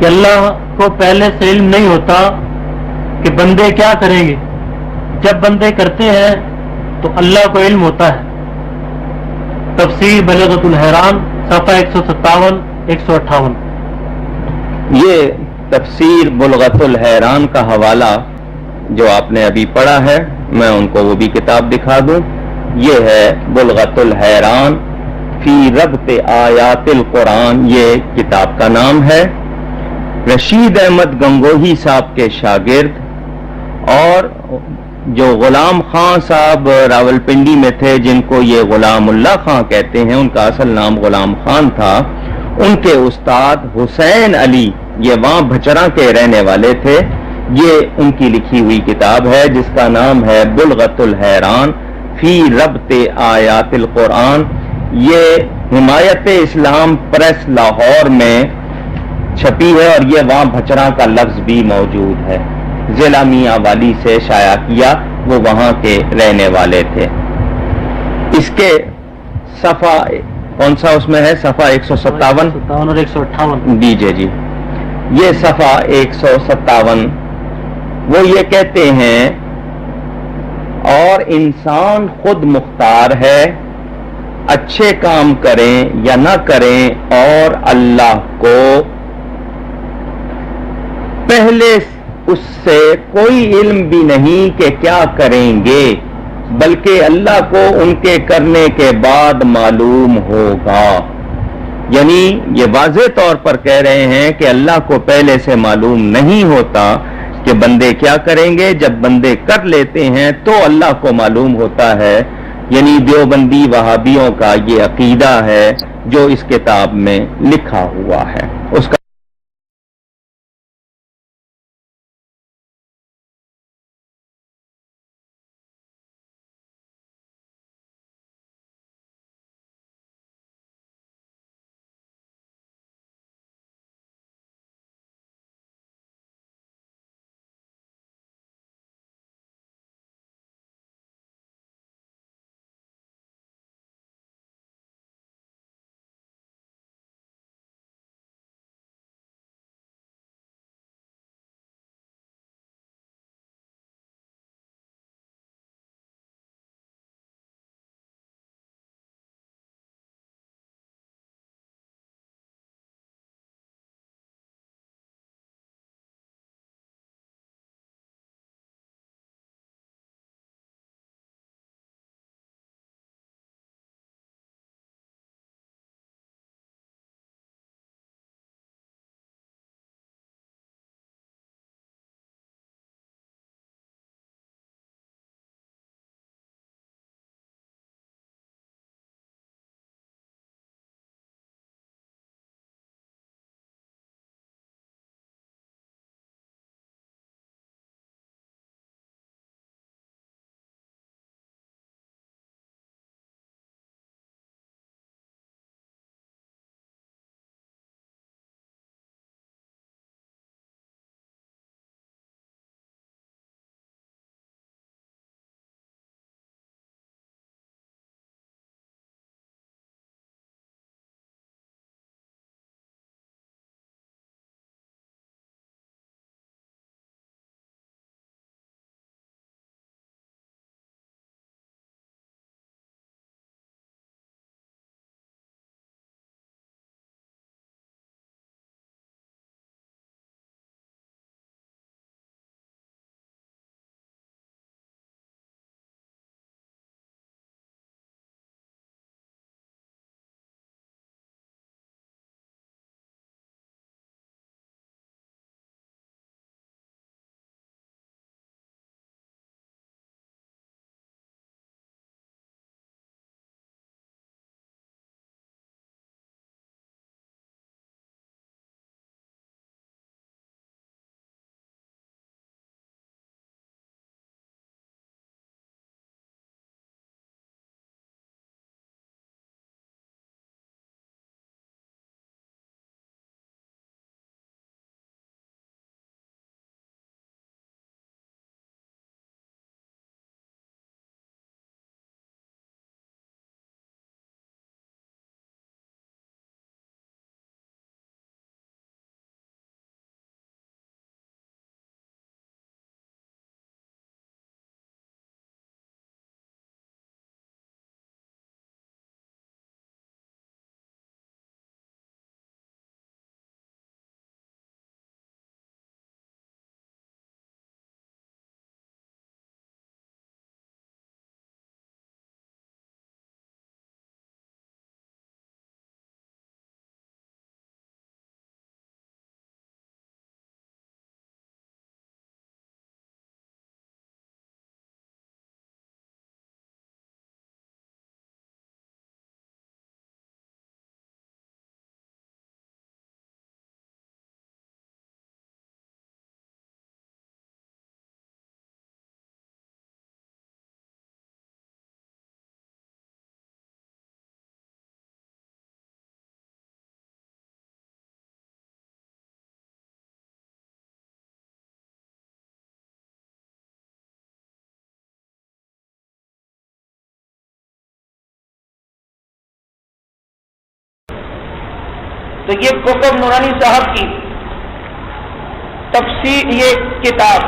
کہ اللہ کو پہلے سے علم نہیں ہوتا کہ بندے کیا کریں گے، جب بندے کرتے ہیں تو اللہ کو علم ہوتا ہے۔ تفسیر بلغۃ الحیران صفحہ 157 158۔ یہ تفسیر بلغۃ الحیران کا حوالہ جو آپ نے ابھی پڑھا ہے، میں ان کو وہ بھی کتاب دکھا دوں۔ یہ ہے بلغۃ الحیران فی ربط آیات القرآن، یہ کتاب کا نام ہے۔ رشید احمد گنگوہی صاحب کے شاگرد اور جو غلام خان صاحب راولپنڈی میں تھے، جن کو یہ غلام اللہ خان کہتے ہیں، ان کا اصل نام غلام خان تھا، ان کے استاد حسین علی، یہ وہاں بھچرا کے رہنے والے تھے۔ یہ ان کی لکھی ہوئی کتاب ہے جس کا نام ہے بلغۃ الحیران فی ربط آیات القرآن۔ یہ حمایت اسلام پریس لاہور میں چھپی ہے اور یہ وہاں بھچرا کا لفظ بھی موجود ہے۔ ضلع میاں والی سے شائع کیا، وہ وہاں کے رہنے والے تھے۔ اس کے صفحہ کون سا اس میں ہے؟ صفحہ 157 اور 158۔ دیجئے جی، یہ صفحہ 157 وہ یہ کہتے ہیں، اور انسان خود مختار ہے، اچھے کام کریں یا نہ کریں، اور اللہ کو پہلے اس سے کوئی علم بھی نہیں کہ کیا کریں گے، بلکہ اللہ کو ان کے کرنے کے بعد معلوم ہوگا۔ یعنی یہ واضح طور پر کہہ رہے ہیں کہ اللہ کو پہلے سے معلوم نہیں ہوتا کہ بندے کیا کریں گے، جب بندے کر لیتے ہیں تو اللہ کو معلوم ہوتا ہے۔ یعنی دیوبندی وہابیوں کا یہ عقیدہ ہے جو اس کتاب میں لکھا ہوا ہے، اس کا تو یہ کوکب نورانی صاحب کی تفسیر یہ کتاب،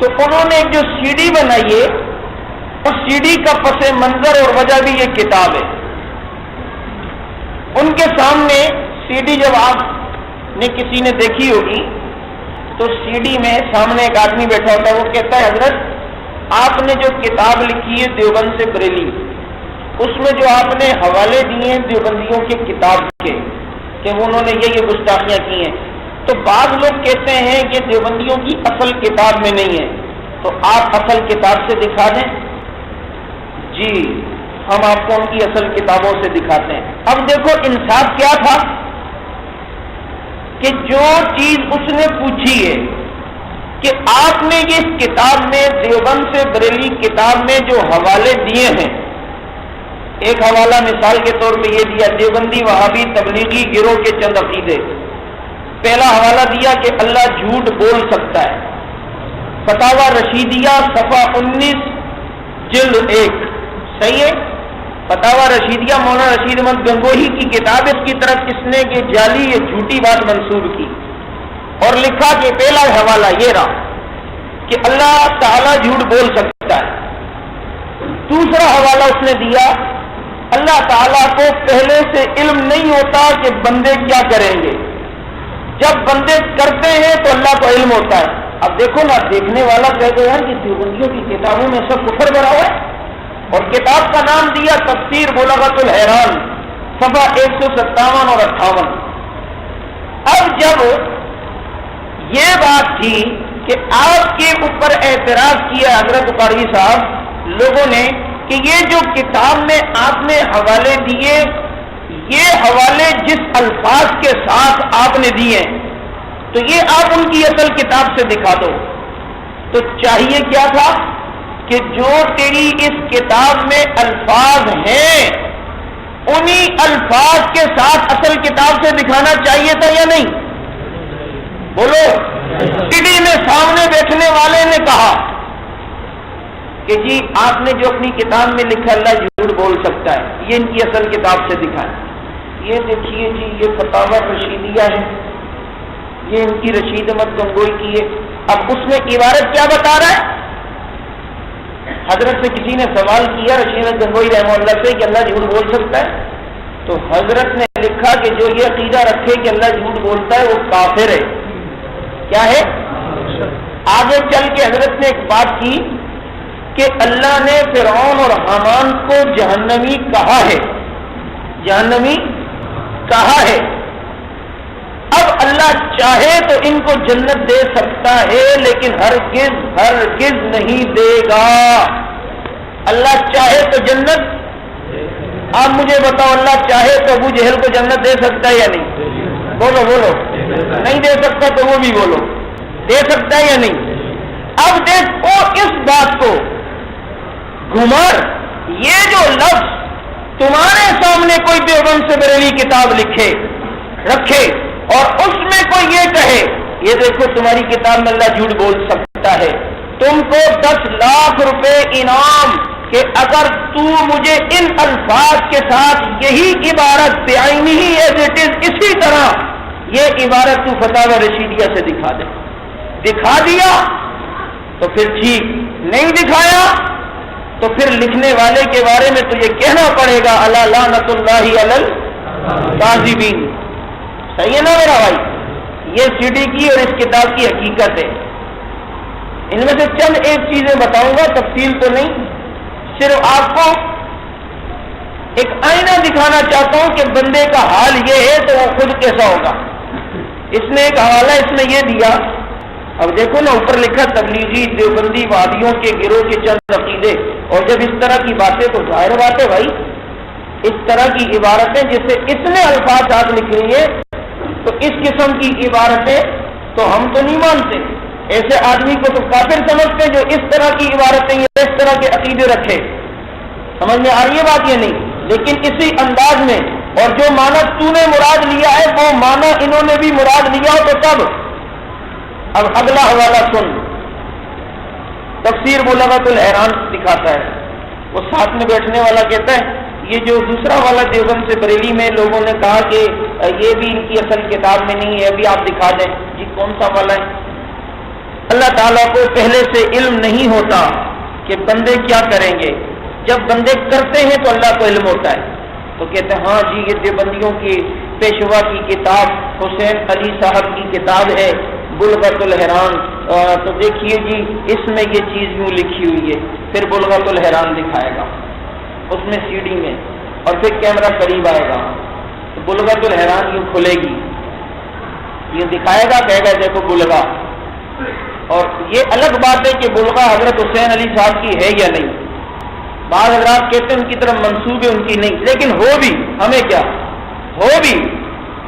تو انہوں نے جو سی ڈی بنائی ہے اس سی ڈی کا پس منظر اور وجہ بھی یہ کتاب ہے۔ ان کے سامنے سی ڈی جب آپ نے کسی نے دیکھی ہوگی تو سی ڈی میں سامنے ایک آدمی بیٹھا ہوتا ہے، وہ کہتا ہے حضرت آپ نے جو کتاب لکھی ہے دیوبند سے بریلی، اس میں جو آپ نے حوالے دیے ہیں دیوبندیوں کی کتاب کے کہ انہوں نے یہ گستاخیاں کی ہیں، تو بعض لوگ کہتے ہیں کہ دیوبندیوں کی اصل کتاب میں نہیں ہے، تو آپ اصل کتاب سے دکھا دیں۔ جی ہم آپ کو ان کی اصل کتابوں سے دکھاتے ہیں۔ اب دیکھو انصاف کیا تھا کہ جو چیز اس نے پوچھی ہے کہ آپ نے اس کتاب میں دیوبند سے بریلی کتاب میں جو حوالے دیے ہیں، ایک حوالہ مثال کے طور پہ یہ دیا دیوبندی وہابی تبلیغی گروہ کے چند عقیدے۔ پہلا حوالہ دیا کہ اللہ جھوٹ بول سکتا ہے، فتاوی رشیدیہ صفحہ 19 جلد 1، صحیح ہے؟ فتاوی رشیدیہ مولانا رشید احمد گنگوہی کی کتاب، اس کی طرف اس نے کہ جعلی یا جھوٹی بات منسوب کی اور لکھا کہ پہلا حوالہ یہ رہا کہ اللہ تعالیٰ جھوٹ بول سکتا ہے۔ دوسرا حوالہ اس نے دیا اللہ تعالیٰ کو پہلے سے علم نہیں ہوتا کہ بندے کیا کریں گے، جب بندے کرتے ہیں تو اللہ کو علم ہوتا ہے۔ اب دیکھو نا، دیکھنے والا کہتے ہیں کہ دیوبندیوں کی کتابوں میں سب کفر بھرا ہوا ہے، اور کتاب کا نام دیا تفسیر بلغت الحیران صفحہ 157 اور 58۔ اب جب یہ بات تھی کہ آپ کے اوپر اعتراض کیا حضرت قاری صاحب لوگوں نے کہ یہ جو کتاب میں آپ نے حوالے دیے، یہ حوالے جس الفاظ کے ساتھ آپ نے دیے تو یہ آپ ان کی اصل کتاب سے دکھا دو۔ تو چاہیے کیا تھا کہ جو تیری اس کتاب میں الفاظ ہیں انہی الفاظ کے ساتھ اصل کتاب سے دکھانا چاہیے تھا یا نہیں؟ بولو۔ ٹی وی میں سامنے بیٹھنے والے نے کہا کہ جی آپ نے جو اپنی کتاب میں لکھا اللہ جھوٹ بول سکتا ہے، یہ ان کی اصل کتاب سے دکھائیں۔ یہ دیکھیے جی یہ فتاوی رشیدیہ ہے، یہ ان کی رشید احمد گنگوئی کی ہے۔ اب اس میں عبارت کیا بتا رہا ہے؟ حضرت سے کسی نے سوال کیا رشید احمد گنگوئی رحمہ اللہ سے کہ اللہ جھوٹ بول سکتا ہے، تو حضرت نے لکھا کہ جو یہ عقیدہ رکھے کہ اللہ جھوٹ بولتا ہے وہ کافر ہے۔ کیا ہے؟ آگے چل کے حضرت نے ایک بات کی کہ اللہ نے فرعون اور حامان کو جہنمی کہا ہے، جہنمی کہا ہے۔ اب اللہ چاہے تو ان کو جنت دے سکتا ہے لیکن ہرگز ہرگز نہیں دے گا۔ اللہ چاہے تو جنت، آپ مجھے بتاؤ اللہ چاہے تو ابو جہل کو جنت دے سکتا ہے یا نہیں؟ بولو بولو۔ نہیں دے سکتا تو وہ بھی بولو، دے سکتا ہے یا نہیں؟ اب دیکھو اس بات کو گھمر، یہ جو لفظ تمہارے سامنے کوئی دیوبند سے بریلی کتاب لکھے رکھے اور اس میں کوئی یہ کہے یہ دیکھو تمہاری کتاب میں اللہ جھوٹ بول سکتا ہے، تم کو 10 لاکھ روپے انعام کہ اگر تو مجھے ان الفاظ کے ساتھ یہی عبارت بعینی ہی ایز اٹ از اسی طرح یہ عبارت تو فتاوی رشیدیہ سے دکھا دے۔ دکھا دیا تو پھر ٹھیک، نہیں دکھایا تو پھر لکھنے والے کے بارے میں تجھے کہنا پڑے گا الا لعنت اللہ علی الکاذبین۔ صحیح ہے نا میرا بھائی؟ یہ سی ڈی کی اور اس کتاب کی حقیقت ہے۔ ان میں سے چند ایک چیزیں بتاؤں گا، تفصیل تو نہیں، صرف آپ کو ایک آئینہ دکھانا چاہتا ہوں کہ بندے کا حال یہ ہے تو وہ خود کیسا ہوگا۔ اس نے ایک حوالہ اس میں یہ دیا، اب دیکھو نا اوپر لکھا تبلیغی دیوبندی وادیوں کے گروہ کے چند عقیدے، اور جب اس طرح کی باتیں تو ظاہر بات ہے بھائی اس طرح کی عبارتیں جس سے اس نے الفاظ آج لکھ لیے تو اس قسم کی عبارتیں تو ہم تو نہیں مانتے، ایسے آدمی کو تو کافر سمجھتے جو اس طرح کی عبارتیں یا اس طرح کے عقیدے رکھے۔ سمجھ میں آ رہی ہے بات یا نہیں؟ لیکن اسی انداز میں، اور جو معنی تو نے مراد لیا ہے وہ معنی انہوں نے بھی مراد لیا ہو تو تب۔ اب اگلا حوالہ سن، تفسیر بلغت الحیران دکھاتا ہے، وہ ساتھ میں بیٹھنے والا کہتا ہے یہ جو دوسرا والا دیوبند سے بریلی میں لوگوں نے کہا کہ یہ بھی ان کی اصل کتاب میں نہیں ہے، ابھی آپ دکھا دیں جی کون سا والا ہے۔ اللہ تعالیٰ کو پہلے سے علم نہیں ہوتا کہ بندے کیا کریں گے، جب بندے کرتے ہیں تو اللہ کو علم ہوتا ہے، تو کہتے ہیں ہاں جی یہ دیوبندیوں کی پیشوا کی کتاب حسین علی صاحب کی کتاب ہے بلغت الحیران، تو دیکھیے جی اس میں یہ چیز یوں لکھی ہوئی ہے، پھر بلغت الحیران دکھائے گا اس میں سی ڈی میں، اور پھر کیمرہ قریب آئے گا تو بلغت الحیران یوں کھلے گی، یہ دکھائے گا، کہے گا دیکھو بلغا۔ اور یہ الگ بات ہے کہ بلغا حضرت حسین علی صاحب کی ہے یا نہیں، بعض حضرات کہتے ہیں ان کی طرف منسوب ہے، ان کی نہیں، لیکن ہو بھی ہمیں کیا، ہو بھی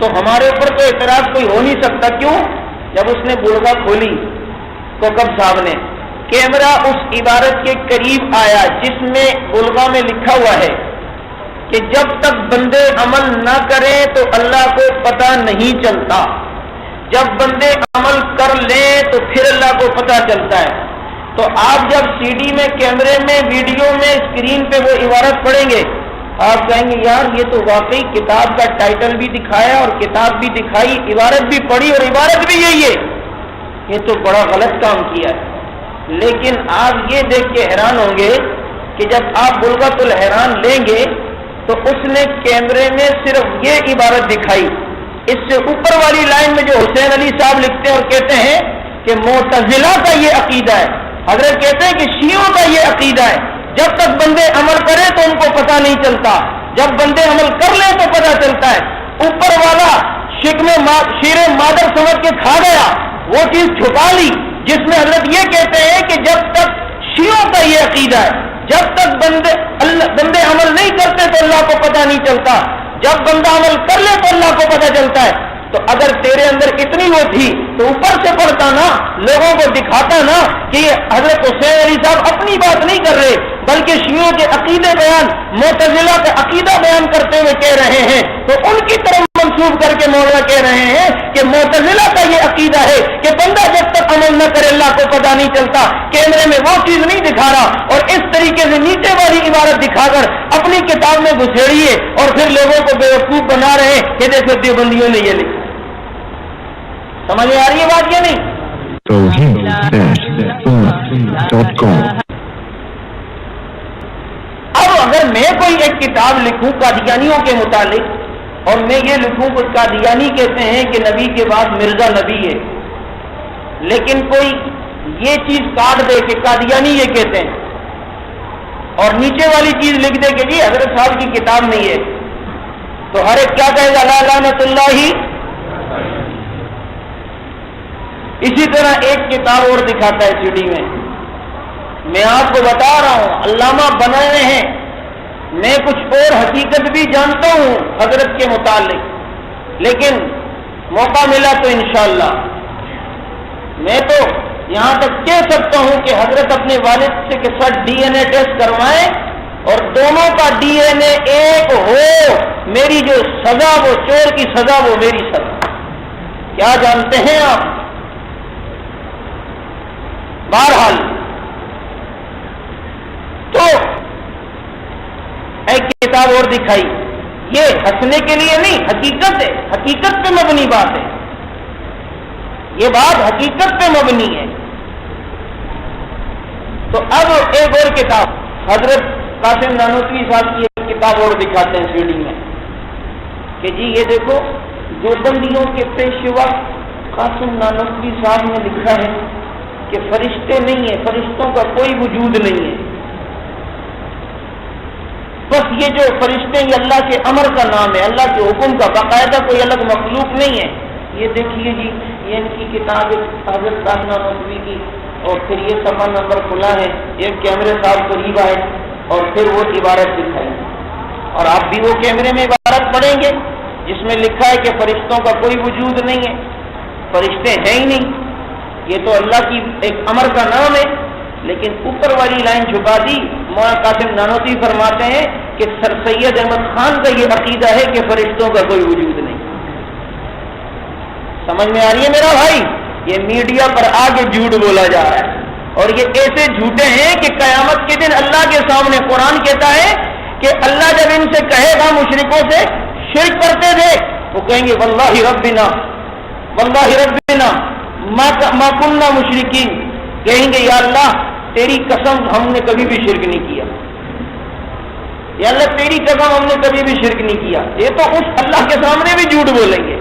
تو ہمارے اوپر تو اعتراض کوئی ہو نہیں سکتا۔ کیوں؟ جب اس نے بلغا کھولی کوکب صاحب نے، کیمرہ اس عبارت کے قریب آیا جس میں بلغا میں لکھا ہوا ہے کہ جب تک بندے عمل نہ کریں تو اللہ کو پتہ نہیں چلتا، جب بندے عمل کر لیں تو پھر اللہ کو پتہ چلتا ہے۔ تو آپ جب سی ڈی میں، کیمرے میں، ویڈیو میں، اسکرین پہ وہ عبارت پڑھیں گے، آپ کہیں گے یار یہ تو واقعی کتاب کا ٹائٹل بھی دکھایا اور کتاب بھی دکھائی، عبارت بھی پڑھی اور عبارت بھی یہی ہے، یہ تو بڑا غلط کام کیا ہے۔ لیکن آپ یہ دیکھ کے حیران ہوں گے کہ جب آپ بلغت الحیران لیں گے تو اس نے کیمرے میں صرف یہ عبارت دکھائی، اس سے اوپر والی لائن میں جو حسین علی صاحب لکھتے ہیں اور کہتے ہیں کہ معتزلہ کا یہ عقیدہ ہے، حضرت کہتے ہیں کہ شیعوں کا یہ عقیدہ ہے، جب تک بندے عمل کریں تو ان کو پتہ نہیں چلتا، جب بندے عمل کر لیں تو پتہ چلتا ہے۔ اوپر والا شیر مادر سمجھ کے کھا گیا، وہ چیز چھپا لی جس میں حضرت یہ کہتے ہیں کہ جب تک شیعوں کا یہ عقیدہ ہے، جب تک بندے عمل نہیں کرتے تو اللہ کو پتہ نہیں چلتا، جب بندہ عمل کر لے تو اللہ کو پتہ چلتا ہے۔ تو اگر تیرے اندر اتنی وہ تھی تو اوپر سے پڑھتا نا، لوگوں کو دکھاتا نا کہ یہ حضرت حسین علی صاحب اپنی بات نہیں کر رہے بلکہ شیعوں کے عقیدے بیان، معتزلہ کا عقیدہ بیان کرتے ہوئے کہہ رہے ہیں، تو ان کی طرف منسوب کر کے مولانا کہہ رہے ہیں کہ معتزلہ کا یہ عقیدہ ہے کہ بندہ جب تک عمل نہ کرے اللہ کو پتہ نہیں چلتا، کیمرے میں وہ چیز نہیں دکھا رہا، اور اس طریقے سے نیچے والی عبارت دکھا کر اپنی کتاب میں گھسیڑیے اور پھر لوگوں کو بیوقوف بنا رہے ہیں کہ دیکھو دیوبندیوں نے یہ لکھا۔ سمجھ میں آ رہی ہے بات یا نہیں؟ اب اگر میں کوئی ایک کتاب لکھوں قادیانیوں کے متعلق اور میں یہ لکھوں کہ قادیانی کہتے ہیں کہ نبی کے بعد مرزا نبی ہے، لیکن کوئی یہ چیز کاٹ دے کہ قادیانی یہ کہتے ہیں اور نیچے والی چیز لکھ دے کہ جی حضرت صاحب کی کتاب نہیں ہے، تو ہر ایک کیا کہے گا؟ لا لعنت اللہ۔ اسی طرح ایک کتاب اور دکھاتا ہے سی ڈی میں آپ کو بتا رہا ہوں علامہ بنائے ہیں، میں کچھ اور حقیقت بھی جانتا ہوں حضرت کے متعلق، لیکن موقع ملا تو انشاءاللہ میں تو یہاں تک کہہ سکتا ہوں کہ حضرت اپنے والد سے کے ساتھ ڈی این اے ٹیسٹ کروائیں اور دونوں کا ڈی این اے ایک ہو، میری جو سزا وہ چور کی سزا وہ میری سزا۔ کیا جانتے ہیں آپ؟ بہرحال تو ایک کتاب اور دکھائی، یہ ہنسنے کے لیے نہیں، حقیقت ہے، حقیقت پہ مبنی بات ہے، یہ بات حقیقت پہ مبنی ہے۔ تو اب ایک اور کتاب حضرت قاسم نانوتوی صاحب کی ایک کتاب اور دکھاتے ہیں سی ڈی میں کہ جی یہ دیکھو دیوبندیوں کے پیشوا قاسم نانوتوی صاحب نے لکھا ہے کہ فرشتے نہیں ہیں، فرشتوں کا کوئی وجود نہیں ہے، بس یہ جو فرشتے یہ اللہ کے امر کا نام ہے، اللہ کے حکم کا، باقاعدہ کوئی الگ مخلوق نہیں ہے۔ یہ دیکھیے جی یہ ان کی کتاب حضرت قاسم نانوتوی کی، اور پھر یہ صفحہ نمبر کھلا ہے، ایک کیمرے صاحب قریب آئے اور پھر وہ عبارت دکھائی، اور آپ بھی وہ کیمرے میں عبارت پڑھیں گے جس میں لکھا ہے کہ فرشتوں کا کوئی وجود نہیں ہے، فرشتے ہیں ہی نہیں، یہ تو اللہ کی ایک امر کا نام ہے، لیکن اوپر والی لائن چھپا دی۔ مولانا قاسم نانوتوی فرماتے ہیں کہ سر سید احمد خان کا یہ عقیدہ ہے کہ فرشتوں کا کوئی وجود نہیں۔ سمجھ میں آ رہی ہے میرا بھائی؟ یہ میڈیا پر آگے جھوٹ بولا جا رہا ہے، اور یہ ایسے جھوٹے ہیں کہ قیامت کے دن اللہ کے سامنے قرآن کہتا ہے کہ اللہ جب ان سے کہے گا مشرکوں سے شرک کرتے تھے، وہ کہیں گے واللہ ربنا ما کننا مشرکین، کہیں گے یا اللہ تیری قسم ہم نے کبھی بھی شرک نہیں کیا، یا اللہ تیری قسم ہم نے کبھی بھی شرک نہیں کیا۔ یہ تو اس اللہ کے سامنے بھی جھوٹ بولیں گے،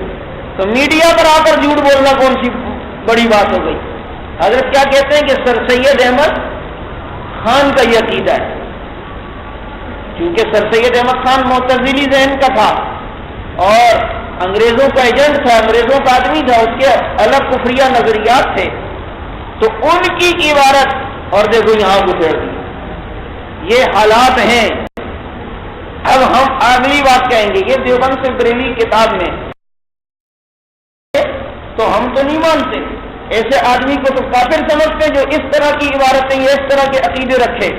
تو میڈیا پر آ کر جھوٹ بولنا کون سی بڑی بات ہو گئی۔ حضرت کیا کہتے ہیں کہ سر سید احمد خان کا یہ عقیدہ ہے، کیونکہ سر سید احمد خان معتزلی ذہن کا تھا اور انگریزوں کا ایجنٹ تھا، انگریزوں کا آدمی تھا، اس کے الگ کفریہ نظریات تھے، تو ان کی عبارت اور دیکھو یہاں گزر دی، یہ حالات ہیں۔ اب ہم اگلی بات کہیں گے، یہ دیوبند سے بریلی کتاب میں، تو ہم تو نہیں مانتے، ایسے آدمی کو تو کافر سمجھتے جو اس طرح کی عبارتیں یا اس طرح کے عقیدے رکھے۔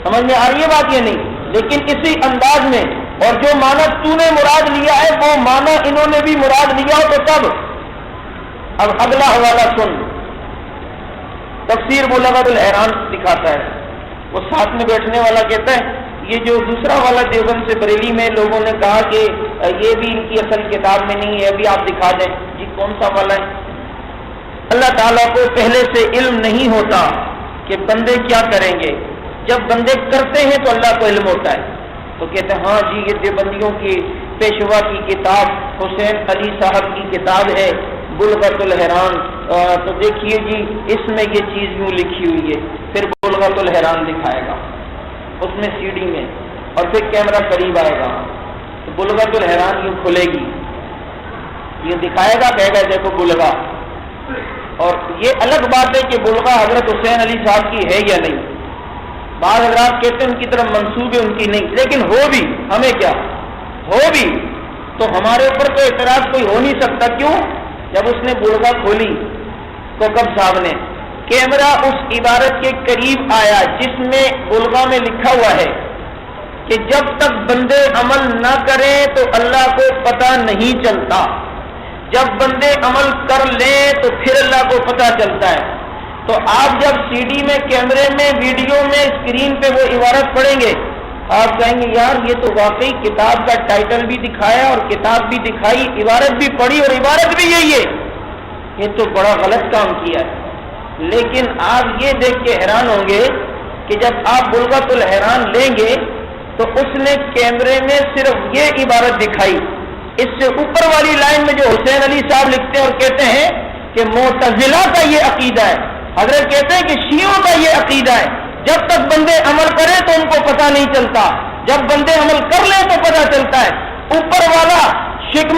سمجھ میں آ رہی ہے بات؟ یہ نہیں، لیکن اسی انداز میں، اور جو معنی تو نے مراد لیا ہے وہ معنی انہوں نے بھی مراد لیا ہو تو تب۔ اب اگلا حوالہ سن، تفسیر بلغت الحیران دکھاتا ہے، وہ ساتھ میں بیٹھنے والا کہتا ہے یہ جو دوسرا والا دیوبند سے بریلی میں لوگوں نے کہا کہ یہ بھی ان کی اصل کتاب میں نہیں ہے، ابھی آپ دکھا دیں جی کون سا والا ہے۔ اللہ تعالیٰ کو پہلے سے علم نہیں ہوتا کہ بندے کیا کریں گے، جب بندے کرتے ہیں تو اللہ کو علم ہوتا ہے، تو کہتے ہیں ہاں جی یہ دیوبندیوں کی پیشوا کی کتاب حسین علی صاحب کی کتاب ہے بلغت الحیران، تو دیکھیے جی اس میں یہ چیز یوں لکھی ہوئی ہے، پھر بلغت الحیران دکھائے گا اس میں سی ڈی میں، اور پھر کیمرہ قریب آئے گا تو بلغت الحیران یوں کھلے گی، یہ دکھائے گا، کہے گا دیکھو بلغا۔ اور یہ الگ بات ہے کہ بلغا حضرت حسین علی صاحب کی ہے یا نہیں، بعض حضرات کہتے ہیں ان کی طرف منسوب ہے، ان کی نہیں، لیکن ہو بھی ہمیں کیا، ہو بھی تو ہمارے اوپر تو اعتراض کوئی ہو نہیں سکتا۔ کیوں؟ جب اس نے بلغا کھولی کوکب صاحب نے، کیمرہ اس عبارت کے قریب آیا جس میں بلغا میں لکھا ہوا ہے کہ جب تک بندے عمل نہ کریں تو اللہ کو پتہ نہیں چلتا، جب بندے عمل کر لیں تو پھر اللہ کو پتہ چلتا ہے۔ تو آپ جب سی ڈی میں، کیمرے میں، ویڈیو میں، اسکرین پہ وہ عبارت پڑھیں گے، آپ کہیں گے یار یہ تو واقعی کتاب کا ٹائٹل بھی دکھایا اور کتاب بھی دکھائی، عبارت بھی پڑھی اور عبارت بھی یہی ہے، یہ تو بڑا غلط کام کیا ہے۔ لیکن آپ یہ دیکھ کے حیران ہوں گے کہ جب آپ بلغت الحیران لیں گے تو اس نے کیمرے میں صرف یہ عبارت دکھائی، اس سے اوپر والی لائن میں جو حسین علی صاحب لکھتے ہیں اور کہتے ہیں کہ معتزلہ کا یہ عقیدہ ہے، حضرت کہتے ہیں کہ شیعوں کا یہ عقیدہ ہے، جب تک بندے عمل کریں تو ان کو پتہ نہیں چلتا، جب بندے عمل کر لیں تو پتہ چلتا ہے۔ اوپر والا شیر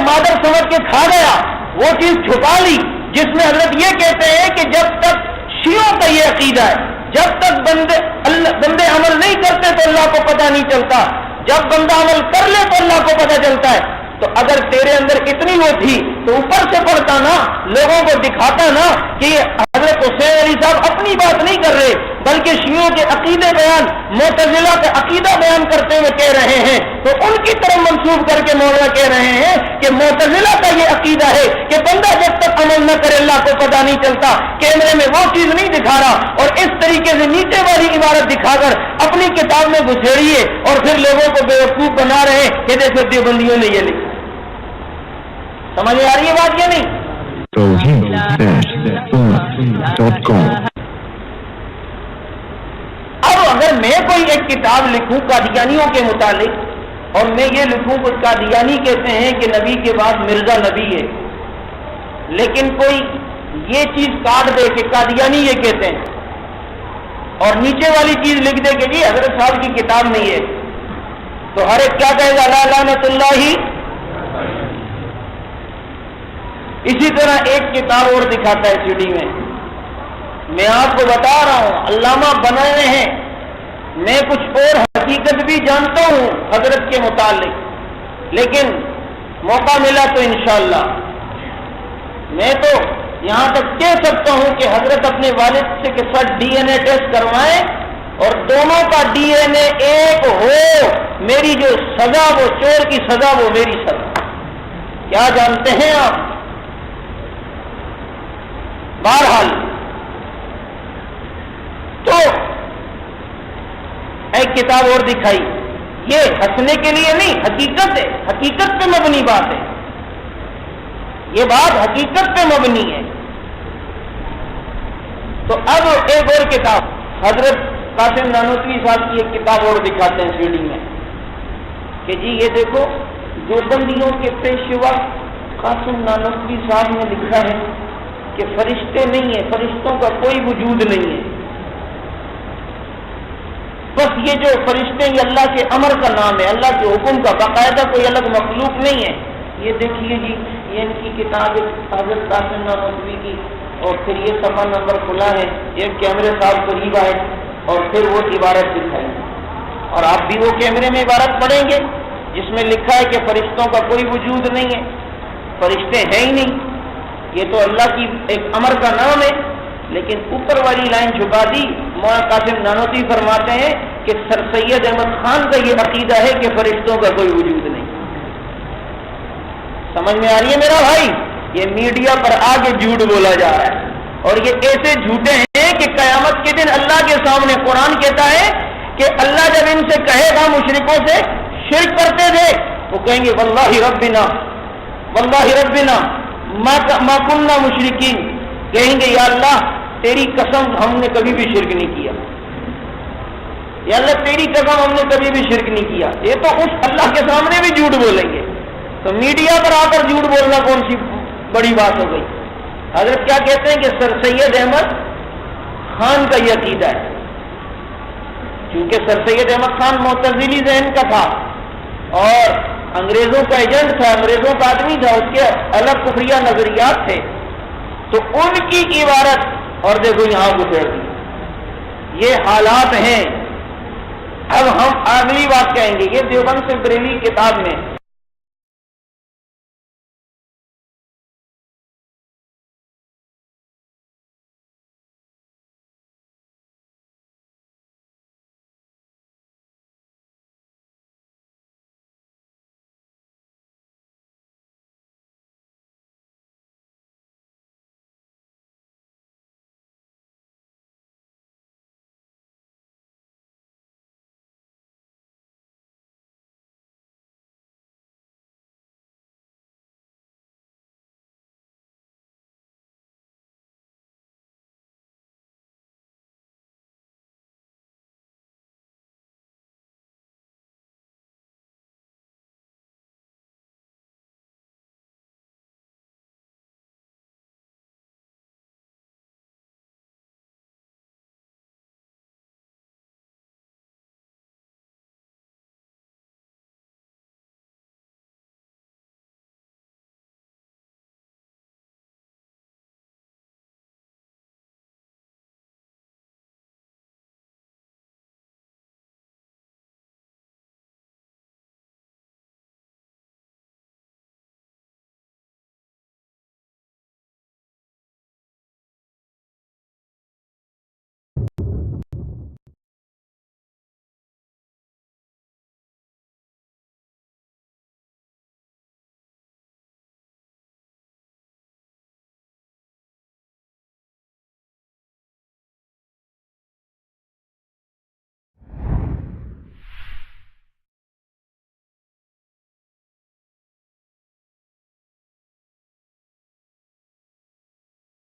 مادر سمجھ کے کھا گیا، وہ چیز چھپا لی جس میں حضرت یہ کہتے ہیں کہ جب تک شیعوں کا یہ عقیدہ ہے، جب تک بندے عمل نہیں کرتے تو اللہ کو پتہ نہیں چلتا، جب بندہ عمل کر لے تو اللہ کو پتہ چلتا ہے۔ تو اگر تیرے اندر اتنی وہ تھی تو اوپر سے پڑھتا نا، لوگوں کو دکھاتا نا کہ حضرت حسین علی صاحب اپنی بات نہیں کر رہے بلکہ شیعوں کے عقیدے بیان، معتزلہ کے عقیدہ بیان کرتے ہوئے کہہ رہے ہیں، تو ان کی طرف منسوب کر کے مولانا کہہ رہے ہیں کہ معتزلہ کا یہ عقیدہ ہے کہ بندہ جب تک عمل نہ کرے اللہ کو پتہ نہیں چلتا، کیمرے میں وہ چیز نہیں دکھا رہا، اور اس طریقے سے نیچے والی عبارت دکھا کر اپنی کتاب میں گھسیڑیے اور پھر لوگوں کو بیوقوف بنا رہے ہیں کہ دیکھو دیوبندیوں نے یہ لکھا۔ سمجھ میں آ رہی ہے بات یا نہیں؟ اب اگر میں کوئی ایک کتاب لکھوں قادیانیوں کے متعلق اور میں یہ لکھوں کہ قادیانی کہتے ہیں کہ نبی کے بعد مرزا نبی ہے، لیکن کوئی یہ چیز کاٹ دے کہ قادیانی یہ کہتے ہیں اور نیچے والی چیز لکھ دے کہ جی حضرت صاحب کی کتاب نہیں ہے، تو ہر ایک کیا کہے گا؟ لا لعنت اللہ۔ اسی طرح ایک کتاب اور دکھاتا ہے سی ڈی میں آپ کو بتا رہا ہوں علامہ بنائے ہیں، میں کچھ اور حقیقت بھی جانتا ہوں حضرت کے متعلق، لیکن موقع ملا تو انشاءاللہ میں تو یہاں تک کہہ سکتا ہوں کہ حضرت اپنے والد سے کے ساتھ ڈی این اے ٹیسٹ کروائیں اور دونوں کا ڈی این اے ایک ہو، میری جو سزا وہ چور کی سزا وہ میری سزا۔ کیا جانتے ہیں آپ؟ بہرحال تو کتاب اور دکھائی. یہ ہنسنے کے لیے نہیں، حقیقت ہے، حقیقت پہ مبنی بات ہے، یہ بات حقیقت پہ مبنی ہے. تو اب ایک اور کتاب حضرت قاسم نانوتوی صاحب کی ایک کتاب اور دکھاتے ہیں سیڈی میں کہ جی یہ دیکھو دیوبندیوں کے پیشوا قاسم نانوتوی صاحب نے لکھا ہے کہ فرشتے نہیں ہیں، فرشتوں کا کوئی وجود نہیں ہے، بس یہ جو فرشتے یہ اللہ کے امر کا نام ہے، اللہ کے حکم کا، باقاعدہ کوئی الگ مخلوق نہیں ہے. یہ دیکھیے جی یہ ان کی کتاب حضرت قاسم نانوتوی کی، اور پھر یہ صفحہ نمبر کھلا ہے، ایک کیمرے صاحب قریب آئے اور پھر وہ عبارت دکھائی، اور آپ بھی وہ کیمرے میں عبارت پڑھیں گے جس میں لکھا ہے کہ فرشتوں کا کوئی وجود نہیں ہے، فرشتے ہیں ہی نہیں، یہ تو اللہ کی ایک امر کا نام ہے. لیکن اوپر والی لائن چھپا دی. مولانا قاسم نانوتوی فرماتے ہیں کہ سر سید احمد خان کا یہ عقیدہ ہے کہ فرشتوں کا کوئی وجود نہیں. سمجھ میں آ رہی ہے میرا بھائی؟ یہ میڈیا پر آگے جھوٹ بولا جا رہا ہے، اور یہ ایسے جھوٹے ہیں کہ قیامت کے دن اللہ کے سامنے قرآن کہتا ہے کہ اللہ جب ان سے کہے گا مشرکوں سے شرک کرتے تھے، وہ کہیں گے واللہ ربنا ما کننا مشرکین، کہیں گے یا اللہ تیری قسم ہم نے کبھی بھی شرک نہیں کیا، یا اللہ تیری قسم ہم نے کبھی بھی شرک نہیں کیا. یہ تو اس اللہ کے سامنے بھی جھوٹ بولیں گے. تو میڈیا پر آ کر جھوٹ بولنا کون سی بڑی بات ہو گئی؟ حضرت کیا کہتے ہیں کہ سر سید احمد خان کا یہ عقیدہ ہے، کیونکہ سر سید احمد خان معتزلی ذہن کا تھا اور انگریزوں کا ایجنٹ تھا، انگریزوں کا آدمی تھا، اس کے الگ کفریہ نظریات تھے. تو ان کی عبارت اور دیکھو یہاں گزر دی. یہ حالات ہیں. اب ہم اگلی بات کہیں گے. یہ دیوبند سے بریلی کتاب میں